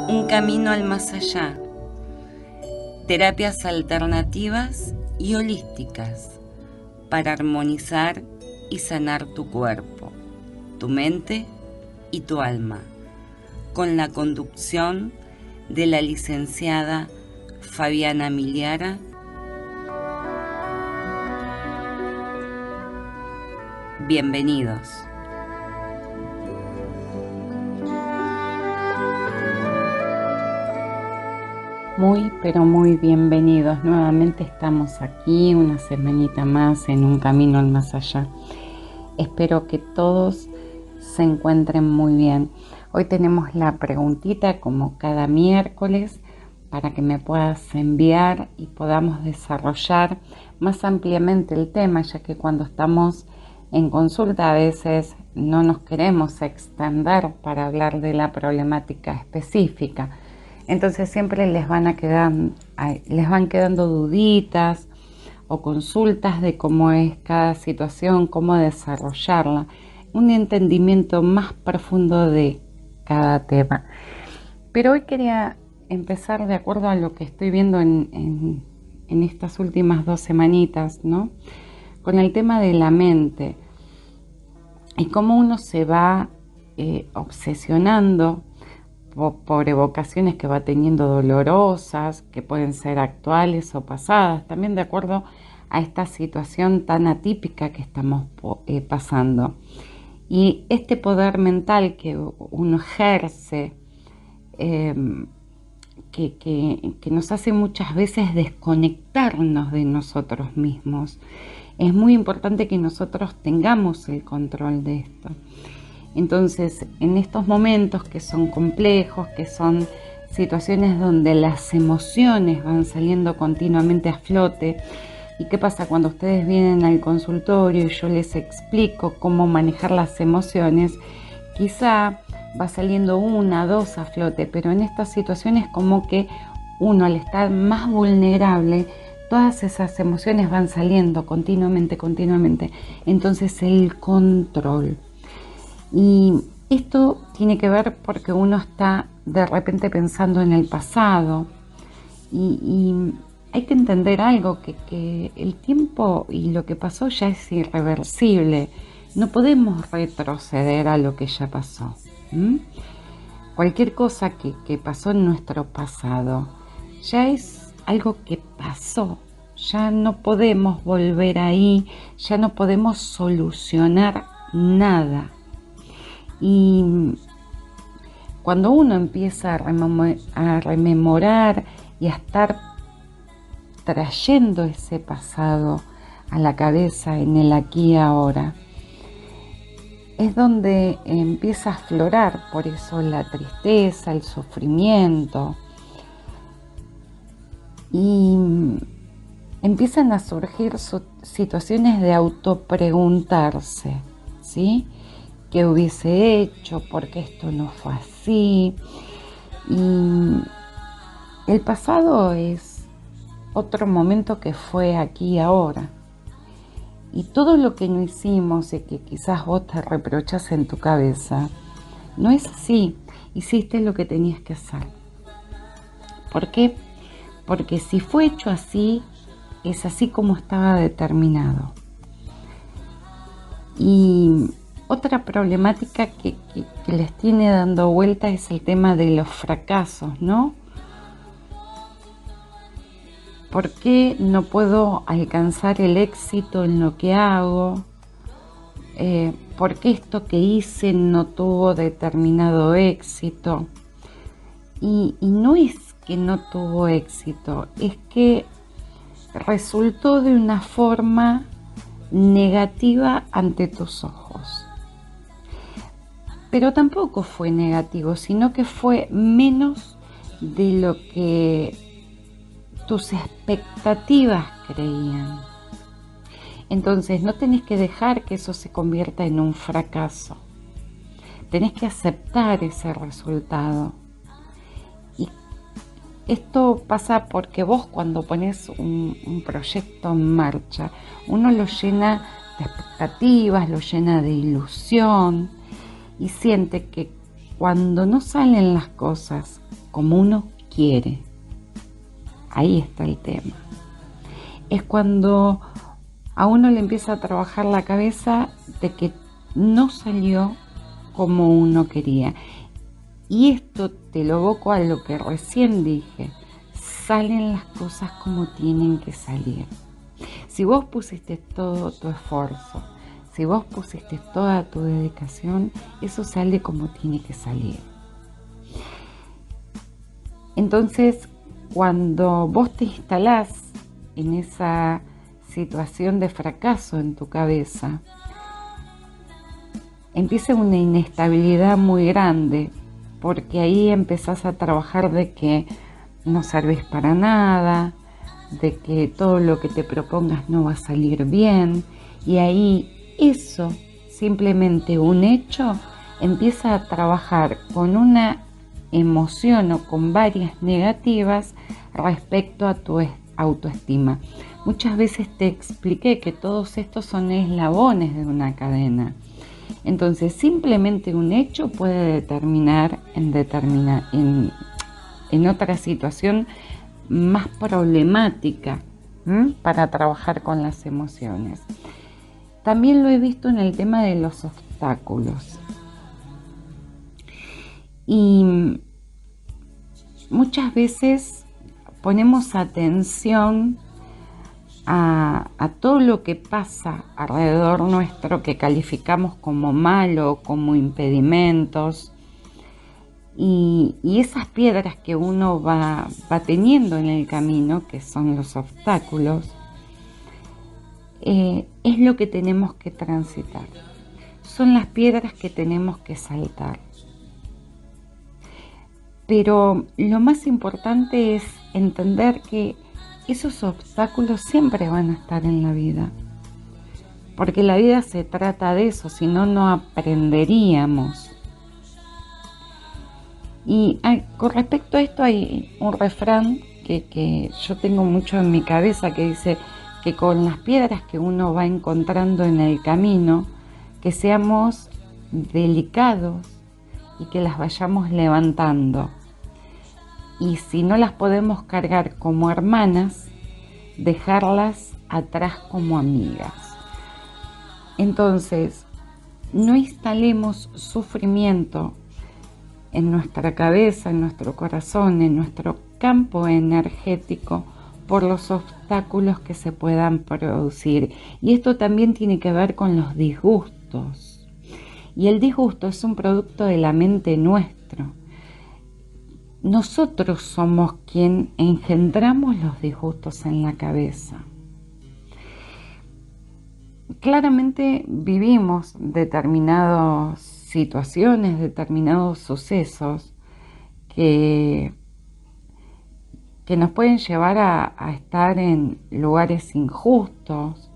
Un camino al más allá. Terapias alternativas y holísticas para armonizar y sanar tu cuerpo, tu mente y tu alma, con la conducción de la licenciada Fabiana Miliara. Bienvenidos. Muy, pero muy bienvenidos. Nuevamente estamos aquí una semanita más en Un Camino al Más Allá. Espero que todos se encuentren muy bien. Hoy tenemos la preguntita como cada miércoles para que me puedas enviar y podamos desarrollar más ampliamente el tema, ya que cuando estamos en consulta a veces no nos queremos extender para hablar de la problemática específica. Entonces siempre les van quedando duditas o consultas de cómo es cada situación, cómo desarrollarla, un entendimiento más profundo de cada tema. Pero hoy quería empezar de acuerdo a lo que estoy viendo en estas últimas 2 semanitas, ¿no? Con el tema de la mente y cómo uno se va obsesionando por evocaciones que va teniendo dolorosas, que pueden ser actuales o pasadas, también de acuerdo a esta situación tan atípica que estamos pasando. Y este poder mental que uno ejerce, que nos hace muchas veces desconectarnos de nosotros mismos, es muy importante que nosotros tengamos el control de esto. Entonces, en estos momentos que son complejos, que son situaciones donde las emociones van saliendo continuamente a flote, ¿y qué pasa cuando ustedes vienen al consultorio y yo les explico cómo manejar las emociones? Quizá va saliendo 1, 2 a flote, pero en estas situaciones como que uno, al estar más vulnerable, todas esas emociones van saliendo continuamente. Entonces el control. Y esto tiene que ver porque uno está de repente pensando en el pasado y hay que entender algo, que el tiempo y lo que pasó ya es irreversible. No podemos retroceder a lo que ya pasó. Cualquier cosa que pasó en nuestro pasado ya es algo que pasó. Ya no podemos volver ahí, ya no podemos solucionar nada. Y cuando uno empieza a rememorar y a estar trayendo ese pasado a la cabeza en el aquí y ahora, es donde empieza a aflorar, por eso la tristeza, el sufrimiento, y empiezan a surgir situaciones de autopreguntarse, ¿sí? ¿Qué hubiese hecho? ¿Por qué esto no fue así? Y el pasado es otro momento que fue aquí y ahora. Y todo lo que no hicimos y que quizás vos te reprochas en tu cabeza, no es así. Hiciste lo que tenías que hacer. ¿Por qué? Porque si fue hecho así, es así como estaba determinado. Y otra problemática que les tiene dando vuelta es el tema de los fracasos, ¿no? ¿Por qué no puedo alcanzar el éxito en lo que hago? ¿Por qué esto que hice no tuvo determinado éxito? Y no es que no tuvo éxito, es que resultó de una forma negativa ante tus ojos. Pero tampoco fue negativo, sino que fue menos de lo que tus expectativas creían. Entonces no tenés que dejar que eso se convierta en un fracaso. Tenés que aceptar ese resultado. Y esto pasa porque vos, cuando pones un proyecto en marcha, uno lo llena de expectativas, lo llena de ilusión y siente que cuando no salen las cosas como uno quiere, ahí está el tema. Es cuando a uno le empieza a trabajar la cabeza de que no salió como uno quería. Y esto te lo evoco a lo que recién dije. Salen las cosas como tienen que salir. Si vos pusiste todo tu esfuerzo, si vos pusiste toda tu dedicación, eso sale como tiene que salir. Entonces, cuando vos te instalás en esa situación de fracaso en tu cabeza, empieza una inestabilidad muy grande, porque ahí empezás a trabajar de que no servís para nada, de que todo lo que te propongas no va a salir bien, y ahí eso, simplemente un hecho, empieza a trabajar con una emoción o con varias negativas respecto a tu autoestima. Muchas veces te expliqué que todos estos son eslabones de una cadena. Entonces, simplemente un hecho puede determinar en otra situación más problemática para trabajar con las emociones. También lo he visto en el tema de los obstáculos. Y muchas veces ponemos atención a todo lo que pasa alrededor nuestro que calificamos como malo, como impedimentos, y esas piedras que uno va teniendo en el camino, que son los obstáculos, es lo que tenemos que transitar, son las piedras que tenemos que saltar. Pero lo más importante es entender que esos obstáculos siempre van a estar en la vida, porque la vida se trata de eso, si no, no aprenderíamos. Y con respecto a esto hay un refrán que yo tengo mucho en mi cabeza, que dice que con las piedras que uno va encontrando en el camino, que seamos delicados y que las vayamos levantando. Y si no las podemos cargar como hermanas, dejarlas atrás como amigas. Entonces, no instalemos sufrimiento en nuestra cabeza, en nuestro corazón, en nuestro campo energético por los obstáculos que se puedan producir. Y esto también tiene que ver con los disgustos. Y el disgusto es un producto de la mente nuestro. Nosotros somos quien engendramos los disgustos en la cabeza. Claramente vivimos determinadas situaciones, determinados sucesos que nos pueden llevar a estar en lugares injustos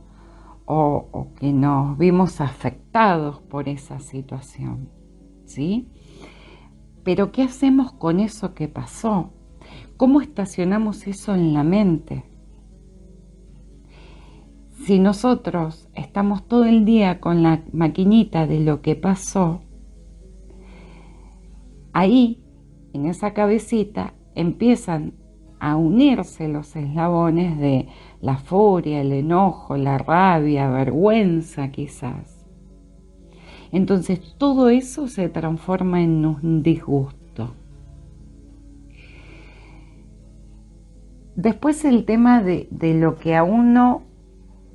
o que nos vimos afectados por esa situación, ¿sí? Pero ¿qué hacemos con eso que pasó? ¿Cómo estacionamos eso en la mente? Si nosotros estamos todo el día con la maquinita de lo que pasó, ahí, en esa cabecita, empiezan a unirse los eslabones de la furia, el enojo, la rabia, vergüenza quizás. Entonces todo eso se transforma en un disgusto. Después el tema de lo que a uno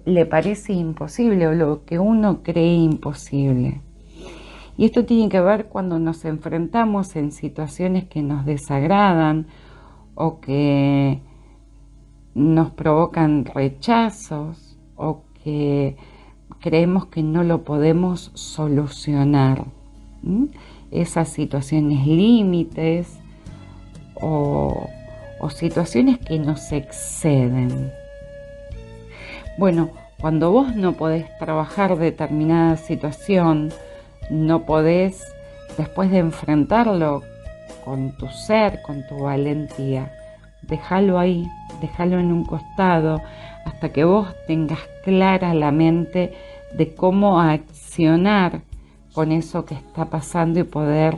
le parece imposible o lo que uno cree imposible. Y esto tiene que ver cuando nos enfrentamos en situaciones que nos desagradan o que nos provocan rechazos o que creemos que no lo podemos solucionar. Esas situaciones límites o situaciones que nos exceden. Bueno, cuando vos no podés trabajar determinada situación, no podés, después de enfrentarlo con tu ser, con tu valentía, déjalo ahí, déjalo en un costado, hasta que vos tengas clara la mente de cómo accionar con eso que está pasando y poder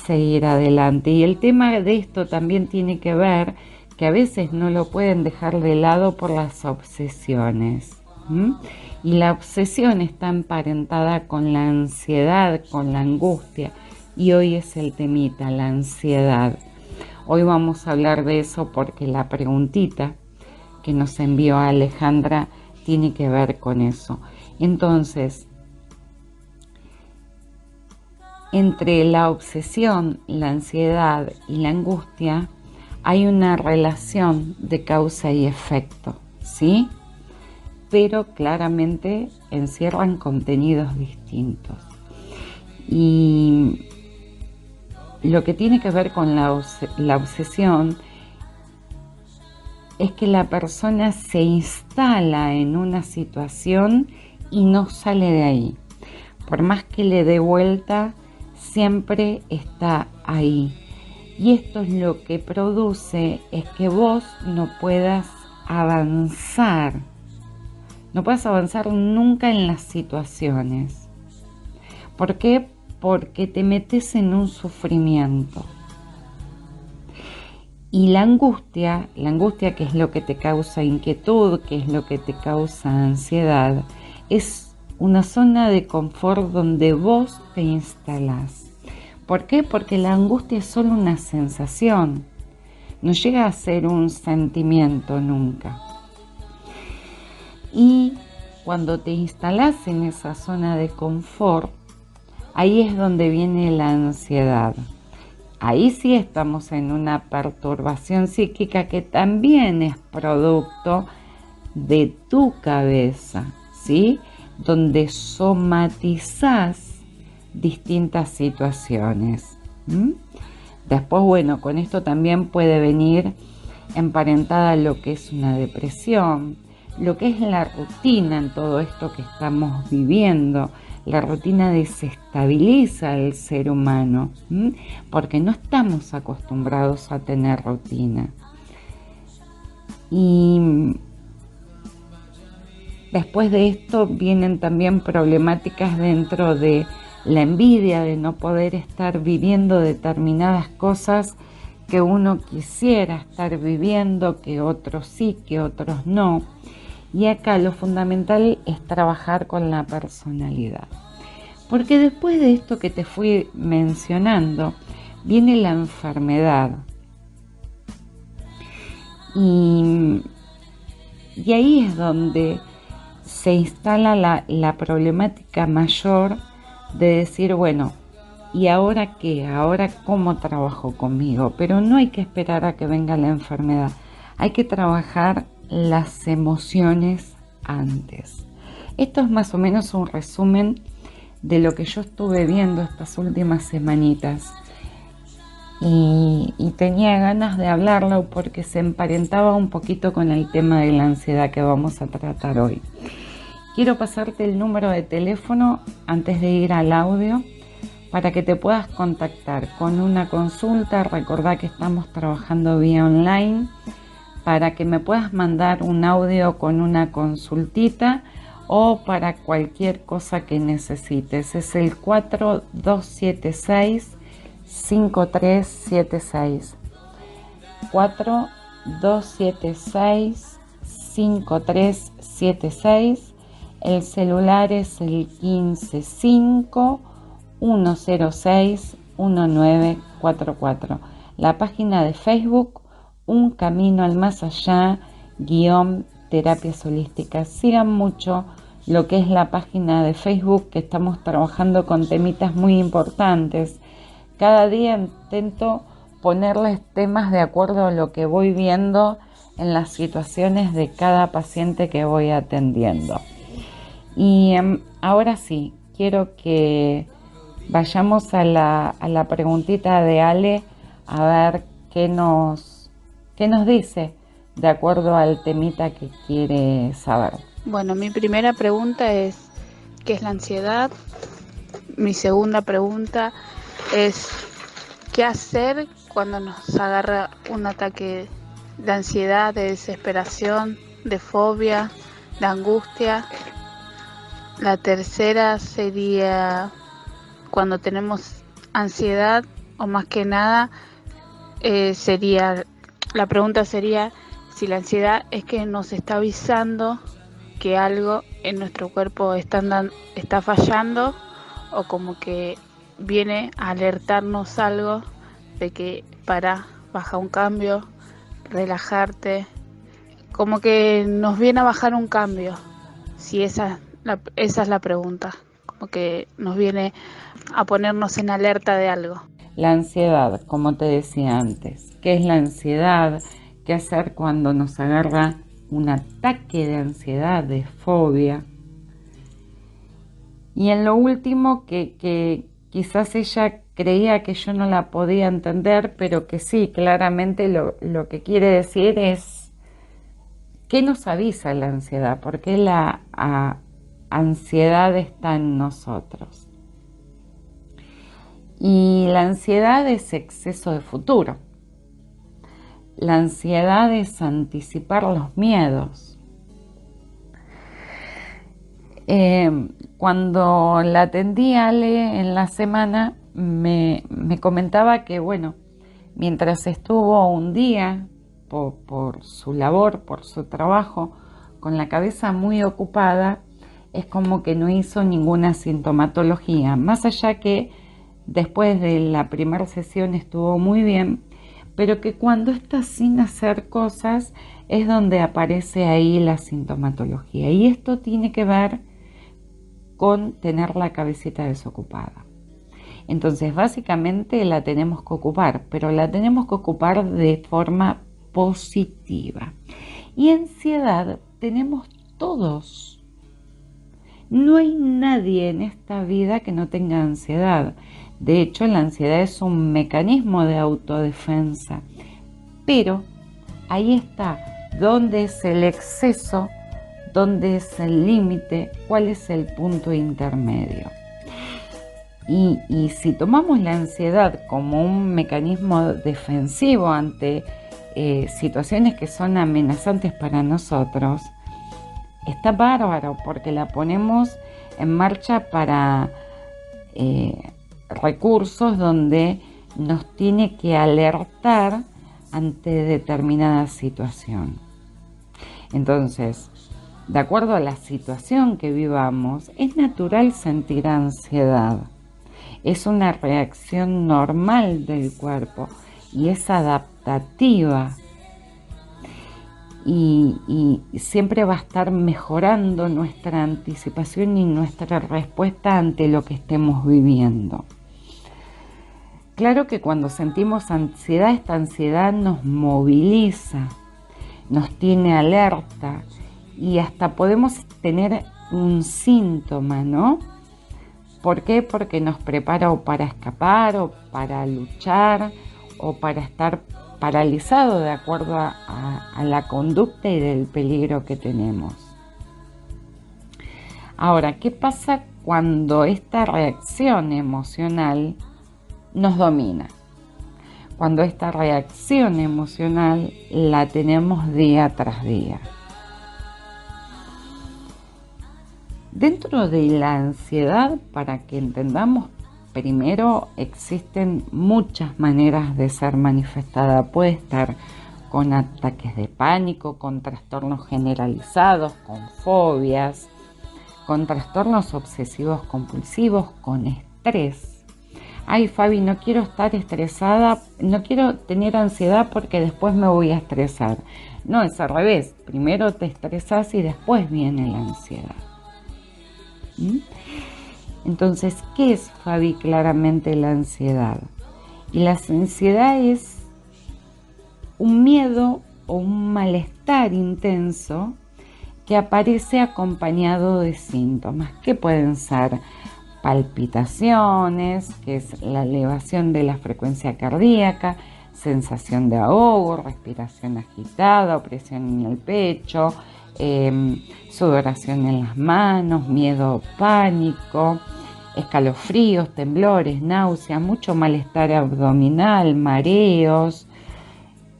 seguir adelante. Y el tema de esto también tiene que ver que a veces no lo pueden dejar de lado por las obsesiones. Y la obsesión está emparentada con la ansiedad, con la angustia. Y hoy es el temita, la ansiedad. Hoy vamos a hablar de eso porque la preguntita que nos envió Alejandra tiene que ver con eso. Entonces, entre la obsesión, la ansiedad y la angustia hay una relación de causa y efecto, ¿sí? Pero claramente encierran contenidos distintos. Y lo que tiene que ver con la obsesión es que la persona se instala en una situación y no sale de ahí. Por más que le dé vuelta, siempre está ahí. Y esto es lo que produce es que vos no puedas avanzar. No puedas avanzar nunca en las situaciones. ¿Por qué? Porque te metes en un sufrimiento. Y la angustia que es lo que te causa inquietud, que es lo que te causa ansiedad, es una zona de confort donde vos te instalás. ¿Por qué? Porque la angustia es solo una sensación, no llega a ser un sentimiento nunca. Y cuando te instalás en esa zona de confort, ahí es donde viene la ansiedad. Ahí sí estamos en una perturbación psíquica que también es producto de tu cabeza, ¿sí? Donde somatizás distintas situaciones. Después, bueno, con esto también puede venir emparentada lo que es una depresión, lo que es la rutina en todo esto que estamos viviendo. La rutina desestabiliza al ser humano, porque no estamos acostumbrados a tener rutina. Y después de esto vienen también problemáticas dentro de la envidia, de no poder estar viviendo determinadas cosas que uno quisiera estar viviendo, que otros sí, que otros no. Y acá lo fundamental es trabajar con la personalidad. Porque después de esto que te fui mencionando, viene la enfermedad. Y ahí es donde se instala la problemática mayor de decir, bueno, ¿y ahora qué? ¿Ahora cómo trabajo conmigo? Pero no hay que esperar a que venga la enfermedad. Hay que trabajar las emociones antes. Esto es más o menos un resumen de lo que yo estuve viendo estas últimas semanitas. Y tenía ganas de hablarlo porque se emparentaba un poquito con el tema de la ansiedad que vamos a tratar hoy. Quiero pasarte el número de teléfono antes de ir al audio para que te puedas contactar con una consulta. Recordá que estamos trabajando vía online, para que me puedas mandar un audio con una consultita o para cualquier cosa que necesites. Es el 4276-5376. 4276-5376. El celular es el 155-106-1944. La página de Facebook, Un Camino al Más Allá, _terapias holísticas. Sigan mucho lo que es la página de Facebook, que estamos trabajando con temitas muy importantes. Cada día intento ponerles temas de acuerdo a lo que voy viendo en las situaciones de cada paciente que voy atendiendo. Y ahora sí, quiero que vayamos a la preguntita de Ale, a ver qué nos dice de acuerdo al temita que quiere saber. Bueno, mi primera pregunta es, ¿qué es la ansiedad? Mi segunda pregunta es, ¿qué hacer cuando nos agarra un ataque de ansiedad, de desesperación, de fobia, de angustia? La tercera sería, cuando tenemos ansiedad, o más que nada la pregunta sería si la ansiedad es que nos está avisando que algo en nuestro cuerpo está fallando, o como que viene a alertarnos algo de que baja un cambio, relajarte, como que nos viene a bajar un cambio. Si esa es la pregunta, como que nos viene a ponernos en alerta de algo. La ansiedad, como te decía antes, ¿qué es la ansiedad? ¿Qué hacer cuando nos agarra un ataque de ansiedad, de fobia? Y en lo último, que quizás ella creía que yo no la podía entender, pero que sí, claramente lo que quiere decir es, ¿qué nos avisa la ansiedad? ¿Por qué la ansiedad está en nosotros? Y la ansiedad es exceso de futuro. La ansiedad es anticipar los miedos. Cuando la atendí a Ale en la semana, me comentaba que, bueno, mientras estuvo un día por su labor, por su trabajo, con la cabeza muy ocupada, es como que no hizo ninguna sintomatología, más allá que después de la primera sesión estuvo muy bien, pero que cuando está sin hacer cosas es donde aparece ahí la sintomatología. Y esto tiene que ver con tener la cabecita desocupada. Entonces, básicamente la tenemos que ocupar, pero la tenemos que ocupar de forma positiva. Y ansiedad tenemos todos. No hay nadie en esta vida que no tenga ansiedad. De hecho, la ansiedad es un mecanismo de autodefensa. Pero ahí está, ¿dónde es el exceso? ¿Dónde es el límite? ¿Cuál es el punto intermedio? Y si tomamos la ansiedad como un mecanismo defensivo ante situaciones que son amenazantes para nosotros, está bárbaro porque la ponemos en marcha para recursos donde nos tiene que alertar ante determinada situación. Entonces, de acuerdo a la situación que vivamos, es natural sentir ansiedad. Es una reacción normal del cuerpo y es adaptativa. Y siempre va a estar mejorando nuestra anticipación y nuestra respuesta ante lo que estemos viviendo. Claro que cuando sentimos ansiedad, esta ansiedad nos moviliza, nos tiene alerta y hasta podemos tener un síntoma, ¿no? ¿Por qué? Porque nos prepara o para escapar o para luchar o para estar paralizado de acuerdo a la conducta y del peligro que tenemos. Ahora, ¿qué pasa cuando esta reacción emocional nos domina? Cuando esta reacción emocional la tenemos día tras día. Dentro de la ansiedad, para que entendamos, primero existen muchas maneras de ser manifestada. Puede estar con ataques de pánico, con trastornos generalizados, con fobias, con trastornos obsesivos compulsivos, con estrés. Ay, Fabi, no quiero estar estresada, no quiero tener ansiedad porque después me voy a estresar. No, es al revés. Primero te estresas y después viene la ansiedad. Entonces, ¿qué es, Fabi, claramente la ansiedad? Y la ansiedad es un miedo o un malestar intenso que aparece acompañado de síntomas que pueden ser palpitaciones, que es la elevación de la frecuencia cardíaca, sensación de ahogo, respiración agitada, opresión en el pecho, sudoración en las manos, miedo, pánico, escalofríos, temblores, náuseas, mucho malestar abdominal, mareos,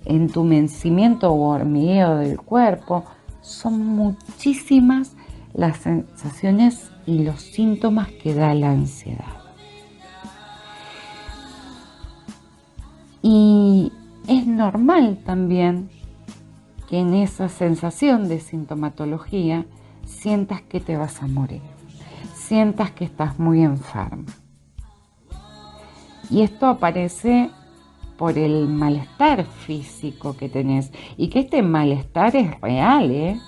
entumecimiento o hormigueo del cuerpo. Son muchísimas las sensaciones y los síntomas que da la ansiedad. Y es normal también que en esa sensación de sintomatología sientas que te vas a morir, sientas que estás muy enferma. Y esto aparece por el malestar físico que tenés, y que este malestar es real,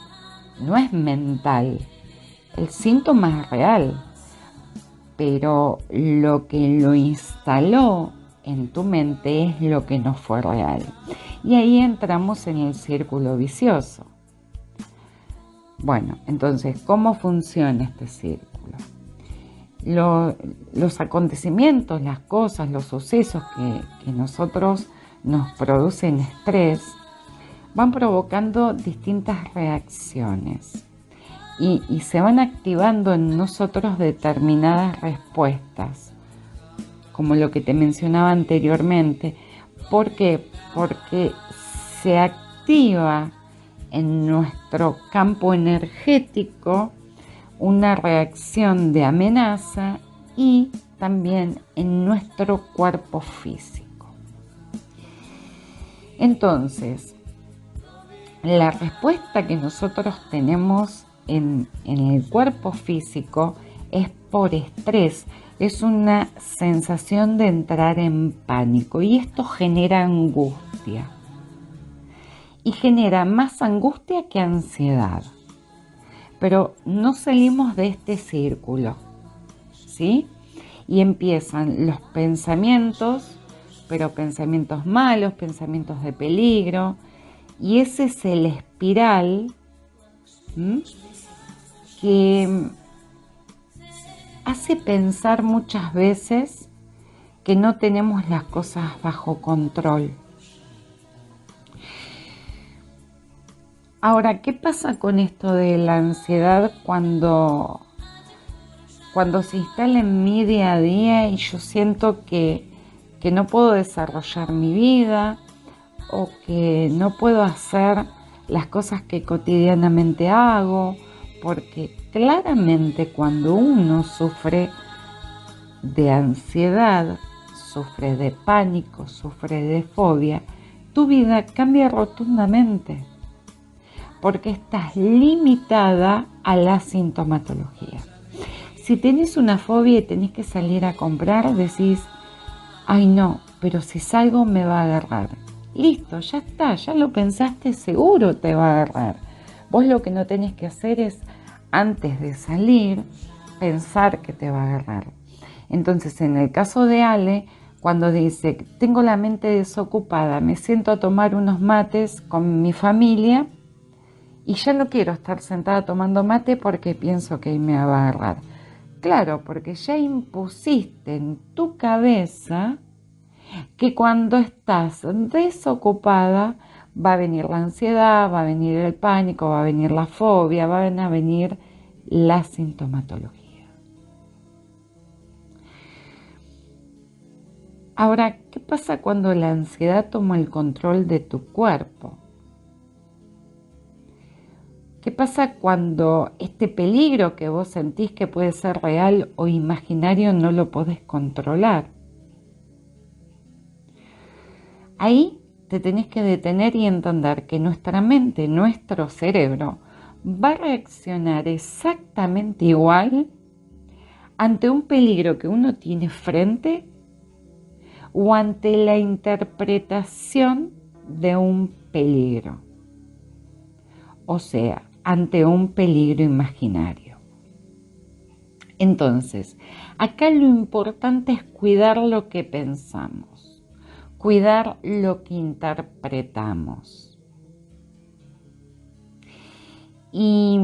no es mental. El síntoma es real, pero lo que lo instaló en tu mente es lo que no fue real. Y ahí entramos en el círculo vicioso. Bueno, entonces, ¿cómo funciona este círculo? Los acontecimientos, las cosas, los sucesos que nosotros nos producen estrés van provocando distintas reacciones y se van activando en nosotros determinadas respuestas, como lo que te mencionaba anteriormente. ¿Por qué? Porque se activa en nuestro campo energético una reacción de amenaza y también en nuestro cuerpo físico. Entonces, la respuesta que nosotros tenemos en el cuerpo físico es por estrés, es una sensación de entrar en pánico y esto genera angustia y genera más angustia que ansiedad. Pero no salimos de este círculo, ¿sí? Y empiezan los pensamientos, pero pensamientos malos, pensamientos de peligro, y ese es el espiral que hace pensar muchas veces que no tenemos las cosas bajo control. Ahora, ¿qué pasa con esto de la ansiedad cuando se instala en mi día a día y yo siento que no puedo desarrollar mi vida o que no puedo hacer las cosas que cotidianamente hago? Porque claramente cuando uno sufre de ansiedad, sufre de pánico, sufre de fobia, tu vida cambia rotundamente, porque estás limitada a la sintomatología. Si tenés una fobia y tenés que salir a comprar, decís, ay no, pero si salgo me va a agarrar. Listo, ya está, ya lo pensaste, seguro te va a agarrar. Vos lo que no tenés que hacer es, antes de salir, pensar que te va a agarrar. Entonces, en el caso de Ale, cuando dice, tengo la mente desocupada, me siento a tomar unos mates con mi familia y ya no quiero estar sentada tomando mate porque pienso que me va a agarrar. Claro, porque ya impusiste en tu cabeza que cuando estás desocupada va a venir la ansiedad, va a venir el pánico, va a venir la fobia, van a venir la sintomatología. Ahora, ¿qué pasa cuando la ansiedad toma el control de tu cuerpo? ¿Qué pasa cuando este peligro que vos sentís que puede ser real o imaginario no lo podés controlar? Ahí te tenés que detener y entender que nuestra mente, nuestro cerebro, va a reaccionar exactamente igual ante un peligro que uno tiene frente o ante la interpretación de un peligro. O sea, ante un peligro imaginario. Entonces, acá lo importante es cuidar lo que pensamos, cuidar lo que interpretamos. Y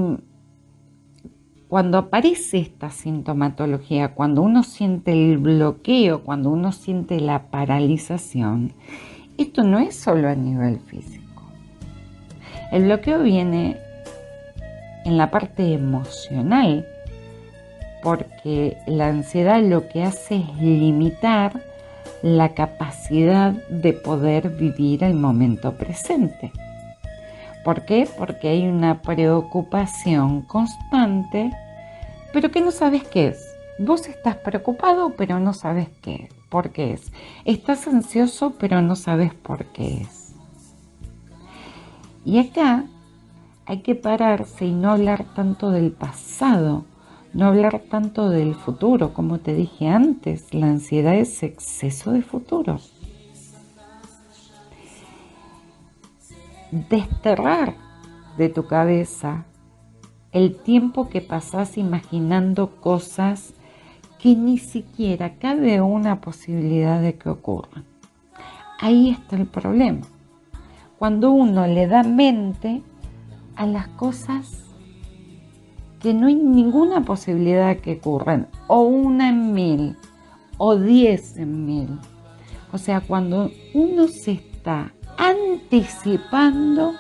cuando aparece esta sintomatología, cuando uno siente el bloqueo, cuando uno siente la paralización, esto no es solo a nivel físico. El bloqueo viene en la parte emocional, porque la ansiedad lo que hace es limitar la capacidad de poder vivir el momento presente. ¿Por qué? Porque hay una preocupación constante, pero que no sabes qué es. Vos estás preocupado, pero no sabes qué es. por qué es. Estás ansioso, pero no sabes por qué es. Y acá hay que pararse y no hablar tanto del pasado, no hablar tanto del futuro. Como te dije antes, la ansiedad es exceso de futuro. Desterrar de tu cabeza el tiempo que pasás imaginando cosas que ni siquiera cabe una posibilidad de que ocurran. Ahí está el problema. Cuando uno le da mente a las cosas que no hay ninguna posibilidad de que ocurran, o 1 en 1000, o 10 en 1000. O sea, cuando uno se está anticipando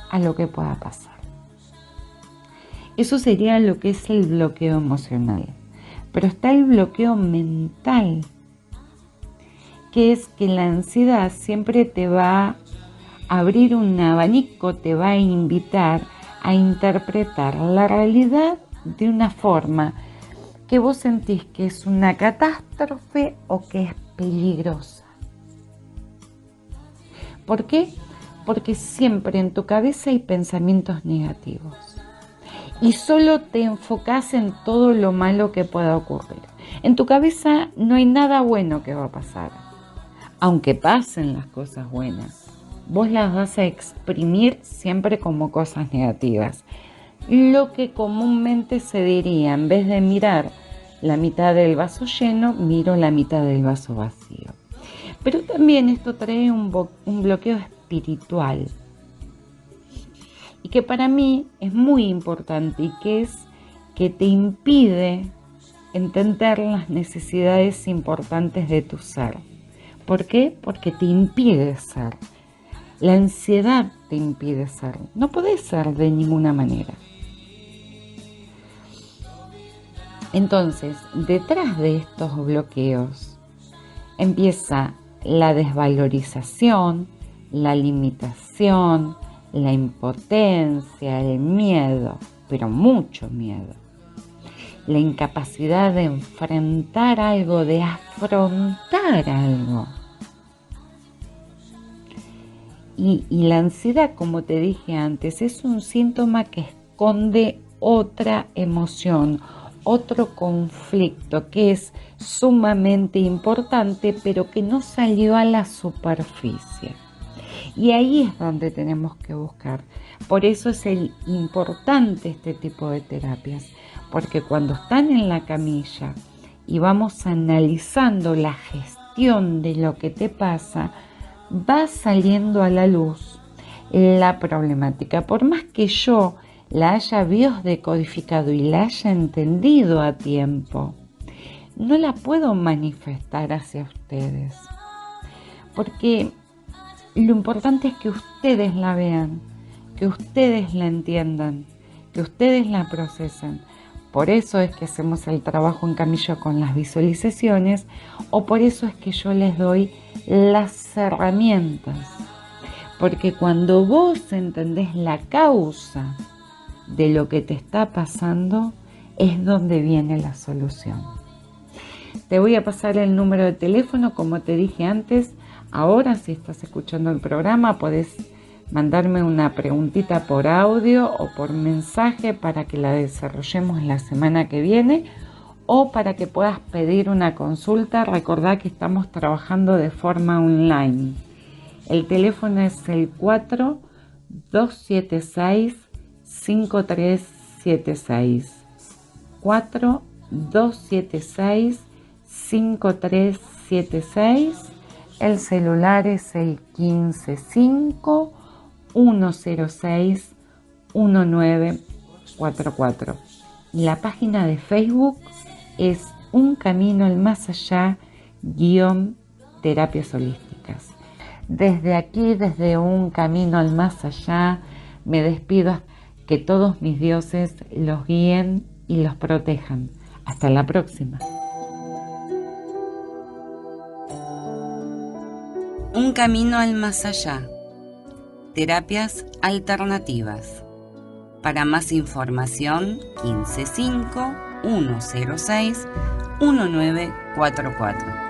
a lo que pueda pasar. Eso sería lo que es el bloqueo emocional. Pero está el bloqueo mental, que es que la ansiedad siempre te va a abrir un abanico, te va a invitar a interpretar la realidad de una forma que vos sentís que es una catástrofe o que es peligrosa. ¿Por qué? Porque siempre en tu cabeza hay pensamientos negativos y solo te enfocás en todo lo malo que pueda ocurrir. En tu cabeza no hay nada bueno que va a pasar, aunque pasen las cosas buenas. Vos las vas a exprimir siempre como cosas negativas. Lo que comúnmente se diría, en vez de mirar la mitad del vaso lleno, miro la mitad del vaso vacío. Pero también esto trae un bloqueo espiritual, y que para mí es muy importante, y que es que te impide entender las necesidades importantes de tu ser. ¿Por qué? Porque te impide ser. La ansiedad te impide ser. No podés ser de ninguna manera. Entonces, detrás de estos bloqueos empieza la desvalorización, la limitación, la impotencia, el miedo, pero mucho miedo. La incapacidad de enfrentar algo, de afrontar algo. Y la ansiedad, como te dije antes, es un síntoma que esconde otra emoción, otro conflicto que es sumamente importante, pero que no salió a la superficie. Y ahí es donde tenemos que buscar. Por eso es importante este tipo de terapias, porque cuando están en la camilla y vamos analizando la gestión de lo que te pasa, va saliendo a la luz la problemática. Por más que yo la haya biodecodificado y la haya entendido a tiempo, no la puedo manifestar hacia ustedes, porque lo importante es que ustedes la vean, que ustedes la entiendan, que ustedes la procesen. Por eso es que hacemos el trabajo en camilla con las visualizaciones, o por eso es que yo les doy las herramientas. Porque cuando vos entendés la causa de lo que te está pasando, es donde viene la solución. Te voy a pasar el número de teléfono, como te dije antes. Ahora, si estás escuchando el programa, podés mandarme una preguntita por audio o por mensaje para que la desarrollemos la semana que viene, o para que puedas pedir una consulta. Recordá que estamos trabajando de forma online. El teléfono es el 4276-5376. 4276-5376. El celular es el 155-106-1944. La página de Facebook es Un Camino al Más Allá _terapias holísticas. Desde aquí, desde Un Camino al Más Allá, me despido. Que todos mis dioses los guíen y los protejan. Hasta la próxima. Un Camino al Más Allá. Terapias alternativas. Para más información, 155-106-1944.